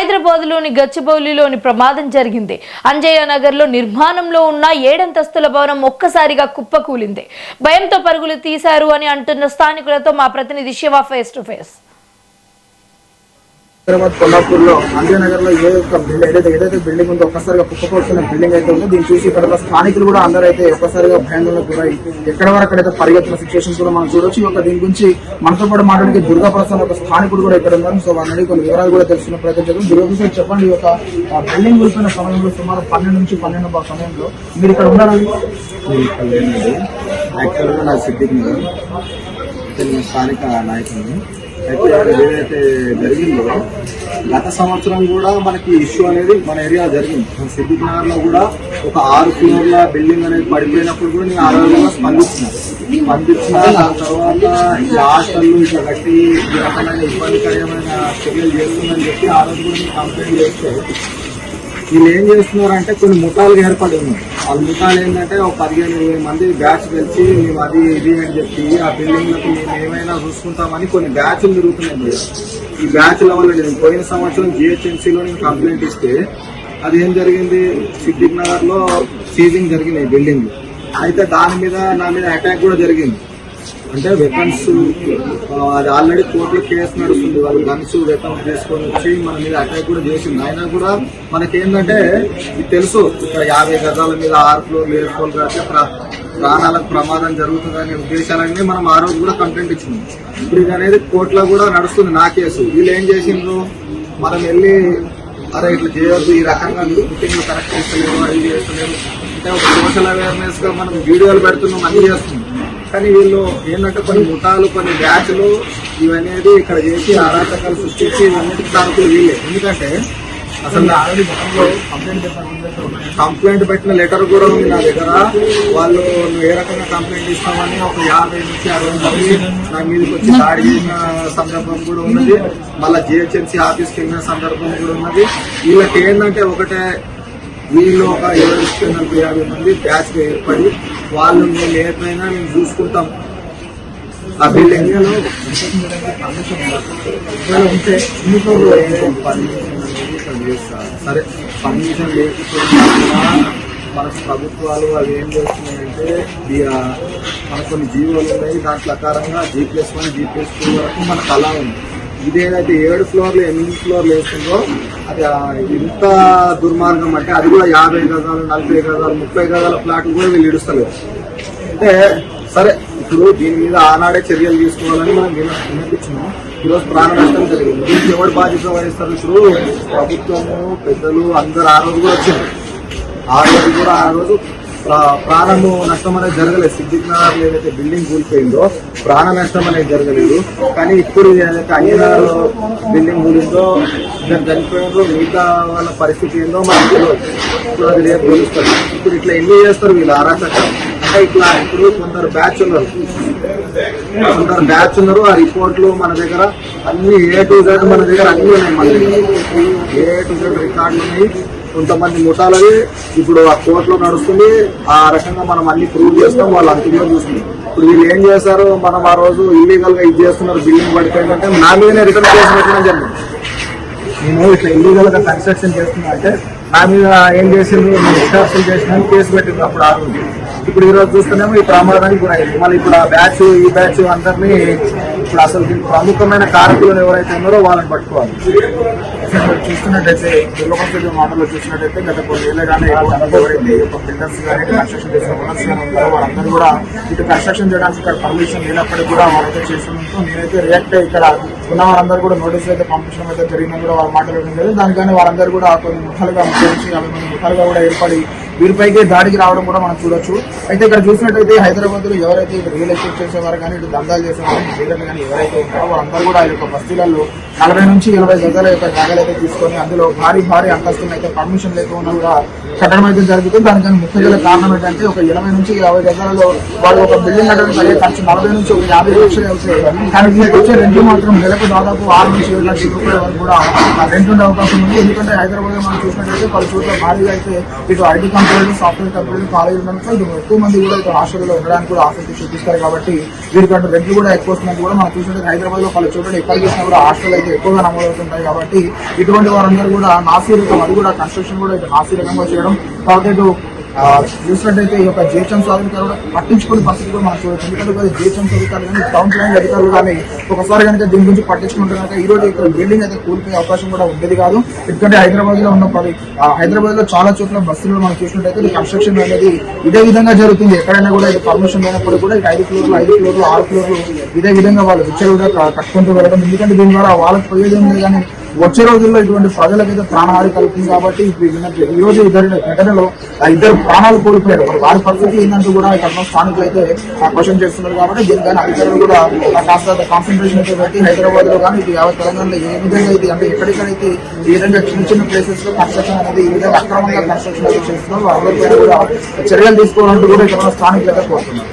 హైదరాబాద్లోని గచ్చిబౌలిలోని ప్రమాదం జరిగింది. అంజయ్య నగర్లో నిర్మాణంలో ఉన్న 7 అంతస్తుల భవనం ఒక్కసారిగా కుప్పకూలింది. భయంతో పరుగులు తీశారు అని అంటున్న స్థానికులతో మా ప్రతినిధి Shiva face to face. Hyderabad Kollapur లో అంజయ్ నగర్ లో ఏదైతే బిల్డింగ్ ఉందో ఒక్కసారిగా కుప్పకొస్తున్న బిల్డింగ్ అయితే ఉందో దీన్ని చూసి ఇక్కడ స్థానికులు కూడా అందరూ అయితే ఒక్కసారిగా భయాందోళనకు గురై ఎక్కడ వరకు అక్కడైతే పరిగెత్తిన సిచ్యువేషన్ కూడా మనం చూడొచ్చు. దీని గురించి మనతో పాటు మాట్లాడితే దుర్గా ప్రసాద్ ఒక స్థానికుడు కూడా ఇక్కడ ఉన్నారు. సో వాళ్ళని కొన్ని వివరాలు కూడా తెలుసుకున్న ప్రయత్నం చేద్దాం. దుర్గా సార్ చెప్పండి, ఒక బిల్డింగ్ కూలిపోయిన సమయంలో సుమారు 12 నుంచి 12 సమయంలో మీరు ఇక్కడ ఉన్నారండి? యాక్చువల్గా నా సిద్దిక్ నగర్ స్థానిక నాయకుడిని. అయితే ఏదైతే జరిగిందో గత సంవత్సరం కూడా మనకి ఇష్యూ అనేది మన ఏరియా జరిగింది. మన సిద్దిక్ నగర్ లో కూడా ఒక 6 ఫ్లోర్ల బిల్డింగ్ అనేది పడిపోయినప్పుడు కూడా నేను ఆరోగ్యంగా స్పందించిన దాని తర్వాత ఈ హాస్టల్లో ఇట్లా కట్టి ఈ రకమైన ఇబ్బందికరమైన చర్యలు చేస్తుందని చెప్పి ఆ రోజు కూడా కంప్లైంట్ చేస్తే వీళ్ళు ఏం చేస్తున్నారంటే కొన్ని ముఠాలుగా ఏర్పడి ఉన్నారు. వాళ్ళ ముఠాలు ఏంటంటే ఒక 15-20 మంది బ్యాచ్ కలిసి మేము అది ఇది అని చెప్పి ఆ బిల్డింగ్లకు మేము ఏమైనా చూసుకుంటామని కొన్ని బ్యాచ్లు తిరుగుతున్నాయి. ఈ బ్యాచ్ల వల్ల నేను పోయిన సంవత్సరం జిహెచ్ఎంసీలో నేను కంప్లైంట్ ఇస్తే అది ఏం జరిగింది, సిద్దిక్ నగర్ లో సీజింగ్ జరిగినాయి బిల్డింగ్. అయితే దాని మీద నా మీద అటాక్ కూడా జరిగింది. అంటే వెపన్స్ అది ఆల్రెడీ కోర్టులో కేసు నడుస్తుంది. వాళ్ళు గన్స్ వెపన్స్ తీసుకొని వచ్చి మన మీద అటాక్ కూడా చేసింది. అయినా కూడా మనకేంటంటే ఇది తెలుసు, ఇక్కడ 50 గజాల మీద 6 ఫ్లోర్లు 7 ఫ్లోర్లు కడితే ప్రాణాలకు ప్రమాదం జరుగుతుందనే ఉద్దేశాలన్నీ మనం ఆ రోజు కూడా కంప్లైంట్ ఇచ్చినాం. ఇప్పుడు ఇది అనేది కోర్టులో కూడా నడుస్తుంది నా కేసు. వీళ్ళు ఏం చేసిండ్రు, మనం వెళ్ళి అరే ఇట్లా చేయొద్దు, ఈ రకంగా మీటింగ్లు కరెక్ట్ చేస్తలేరు, అది చేస్తలేరు అంటే ఒక సోషల్ అవేర్నెస్ గా మనం వీడియోలు పెడుతున్నాం, అన్ని చేస్తున్నాం. కానీ వీళ్ళు ఏంటంటే కొన్ని ముఠాలు కొన్ని బ్యాచ్లు ఇవనేది ఇక్కడ చేసి అరాచకాలు సృష్టించి ఇవన్నిటికి కారకులు వీళ్ళే. ఎందుకంటే అసలు కంప్లైంట్ పెట్టిన లెటర్ కూడా ఉంది నా దగ్గర. వాళ్ళు నువ్వు ఏ రకంగా కంప్లైంట్ ఇస్తామని ఒక 50 నుంచి 60 మంది నా మీదకి వచ్చి దాడి చేసిన సందర్భం కూడా ఉన్నది. మళ్ళీ జిహెచ్ఎంసీ ఆఫీస్కి వెళ్ళిన సందర్భం కూడా ఉన్నది. వీళ్ళకి ఏంటంటే ఒకటే, వీళ్ళు ఒక 20-50 మంది బ్యాచ్ ఏర్పడి వాళ్ళు మేము ఏమైనా మేము చూసుకుంటాం ఆ బిల్డింగ్ ఉంటే సరే పర్మిషన్ లేకపోయినా మనకు ప్రభుత్వాలు అవి ఏం చేస్తున్నాయంటే మనకు కొన్ని జీవోలు ఉన్నాయి. దాని ప్రకారంగా G+1 G+2 వరకు మనకు అలా ఉంది. ఇదేదైతే 7 ఫ్లోర్లు 8 ఫ్లోర్లు వేస్తుందో అది ఇంత దుర్మార్గం అంటే అది కూడా 50 గజాలు 40 గజాలు 30 గజాల ప్లాట్లు కూడా వీళ్ళు ఇడుస్తలేరు. అంటే సరే ఇప్పుడు దీని మీద ఆనాడే చర్యలు తీసుకోవాలని మనం వినిపించినాం. ఈరోజు ప్రాణ నష్టం జరిగింది. దీనికి ఎవరు బాధ్యత వహిస్తారు? ఇప్పుడు ప్రభుత్వము పెద్దలు అందరు ఆ రోజు కూడా వచ్చింది. ఆ రోజు ప్రాణము నష్టం అనేది జరగలేదు. సిద్దిక్ నగర్ ఏదైతే బిల్డింగ్ కూలిపోయిందో ప్రాణ నష్టం అనేది జరగలేదు. కానీ ఇప్పుడు ఏదైతే అంజయ్ నగర్ బిల్డింగ్ కూలిందో ఇద్దరు చనిపోయిందో మిగతా వాళ్ళ పరిస్థితి ఏందో మనకు తెలియదు. ఇప్పుడు అది రేపు తెలుస్తారు. ఇప్పుడు ఇట్లా ఎన్ని చేస్తారు వీళ్ళు అరాచకం అంటే ఇట్లా. ఇప్పుడు కొందరు బ్యాచ్ ఉన్నారు. ఆ రిపోర్ట్లు మన దగ్గర అన్ని A to Z మన దగ్గర అన్ని ఉన్నాయి. మన దగ్గర A to Z రికార్డులు ఉన్నాయి. కొంతమంది ముఠాలవి ఇప్పుడు ఆ కోర్టులో నడుస్తుంది. ఆ రకంగా మనం అన్ని ప్రూవ్ చేస్తాం. వాళ్ళు అంతిమంగా చూస్తుంది. ఇప్పుడు వీళ్ళు ఏం చేశారు, మనం ఆ రోజు ఇల్లీగల్ గా ఇది చేస్తున్నారు, బిల్డింగ్ పడిపోయిందంటే నా మీదనే రిటర్న్ కేసు పెట్టడం జరిగింది. నేను ఇట్లా ఇల్లీగల్ గా కన్స్ట్రక్షన్ చేస్తున్నా అంటే నా మీద ఏం చేసింది, నేను ఎక్స్ట్రాక్షన్ చేసిన కేసు పెట్టింది అప్పుడు ఆ రోజు. ఇప్పుడు ఈ రోజు చూస్తేనేమో ఈ ప్రమాదానికి గురైంది. మళ్ళీ ఇప్పుడు ఆ బ్యాచ్ ఈ బ్యాచ్ అందరినీ ఇప్పుడు అసలు ప్రముఖమైన కారకులు ఎవరైతే ఉన్నారో వాళ్ళని పట్టుకోవాలి. చూస్తున్నట్టయితే దుర్గపంచ మాటల్లో చూసినట్టయితే గత కొన్నేళ్ళగానే ఎవరైతే బిల్డర్స్ కానీ కన్స్ట్రక్షన్ చేసిన ఓనర్స్ కానీ ఉంటారో వాళ్ళందరూ కూడా ఇటు కన్స్ట్రక్షన్ చేయడానికి ఇక్కడ పర్మిషన్ లేనప్పటికీ కూడా వాళ్ళైతే చేస్తున్నట్టు నేనైతే రియాక్ట్ అయ్యి ఇక్కడ ఉన్న వారందరూ కూడా నోటీసులు అయితే పంపించడం అయితే జరిగిందని కూడా వాళ్ళు మాట్లాడడం లేదు. దానికని వారందరూ కూడా కొన్ని ముఖాలుగా ముఖ్యించి 50 మంది ముఖాలుగా కూడా ఏర్పడి వీరిపైకి దాడికి రావడం కూడా మనం చూడొచ్చు. అయితే ఇక్కడ చూసినట్టయితే హైదరాబాద్ లో ఎవరైతే రియల్ ఎస్టేట్ చేసేవారు కానీ ఇటు దందాలు చేసేవారు డీలర్లు కానీ ఎవరైతే ఉంటారో వాళ్ళందరూ కూడా ఆ యొక్క బస్తీలలో 40 నుంచి 20 గజాల యొక్క జాగాలు అయితే తీసుకొని అందులో భారీ అంతస్తులు అయితే పర్మిషన్ లేకుండా కూడా కట్టడం అయితే జరుగుతుంది. దానికని ముఖ్య కారణం ఏంటంటే ఒక 20 నుంచి 50 గజాలలో వాళ్ళు ఒక బిల్డింగ్ కట్టడానికి అయ్యే ఖర్చు 40 నుంచి ఒక 50 లక్షలు అవుతాయి. కానీ దీనికి వచ్చే రెంట్ మాత్రం నెలకు దాదాపు 6 నుంచి 7 లక్షల రూపాయల వరకు కూడా రెంట్ ఉండే అవకాశం ఉంది. ఎందుకంటే హైదరాబాద్ లో మనం చూసినట్టయితే పలు చోట్ల భారీగా అయితే ఇటు IT కంపెనీలు సాఫ్ట్వేర్ కంపెనీలు కాలేజీలు ఉండడంతో ఇది ఎక్కువ మంది కూడా ఇక్కడ హాస్టల్లో ఉండడానికి కూడా ఆసక్తి చూపిస్తారు కాబట్టి వీరికంటే రెంట్లు కూడా ఎక్కువ వస్తున్నట్టు కూడా మనం చూసినట్టు హైదరాబాద్ లో పలు చోట్ల ఎక్కడ చూసినా కూడా హాస్టల్ అయితే ఎక్కువగా నమోదవుతుంటాయి కాబట్టి ఇటువంటి వారందరూ కూడా నాసిరకం అది కూడా కన్స్ట్రక్షన్ కూడా ఇటు నాసిరకంగా చేయడం కాబట్టి ఇటు చూసినట్టయితే ఈ యొక్క జిహెచ్ఎం అధికారులు పట్టించుకునే పరిస్థితి కూడా మనం చూడొచ్చు. ఎందుకంటే జిహెచ్ఎం అధికారులు కానీ టౌన్ ప్లానింగ్ అధికారులు కానీ ఒకసారి కనుక దీని గురించి పట్టించుకుంటే కనుక ఈ రోజు ఇక్కడ బిల్డింగ్ అయితే కూలిపోయే అవకాశం కూడా ఉండేది కాదు. ఎందుకంటే హైదరాబాద్ లో ఉన్న హైదరాబాద్ లో చాలా చోట్ల బస్సులు మనం చూసినట్టయితే ఈ కన్స్ట్రక్షన్ అనేది ఇదే విధంగా జరుగుతుంది. ఎక్కడైనా కూడా ఇది పర్మిషన్ లేనప్పుడు కూడా ఇక 5 ఫ్లోర్లు 6 ఫ్లోర్లు ఇదే విధంగా వాళ్ళు విచ్చలుగా కట్టుకుంటూ వెళ్ళడం. ఎందుకంటే దీని ద్వారా వాళ్ళకి పోయేది ఉంది కానీ వచ్చే రోజుల్లో ఇటువంటి ప్రజలకైతే ప్రాణహాని కలుగుతుంది. కాబట్టి ఈ రోజు జరిగిన ఘటనలో ఇద్దరు ప్రాణాలు కోల్పోయారు. వారి పరిస్థితి ఏంటంటూ కూడా ఇక్కడ స్థానికులు అయితే క్వశ్చన్ చేస్తున్నారు. కాబట్టి దీనిపైన అధికారులు కూడా కాస్త కాన్సన్ట్రేషన్ అయితే పెట్టి హైదరాబాద్ లో కానీ ఇది యావత్ తెలంగాణలో ఏ విధంగా అయితే అంటే ఎక్కడెక్కడైతే ఈ విధంగా చిన్న చిన్న ప్లేసెస్ లో కన్స్ట్రక్షన్ అనేది ఈ విధంగా అక్రమంగా కన్స్ట్రక్షన్ అయితే చేస్తున్నారు అందరిపైన కూడా చర్యలు తీసుకోవాలంటూ కూడా ఇక్కడ స్థానికులు అయితే కోరుతున్నారు.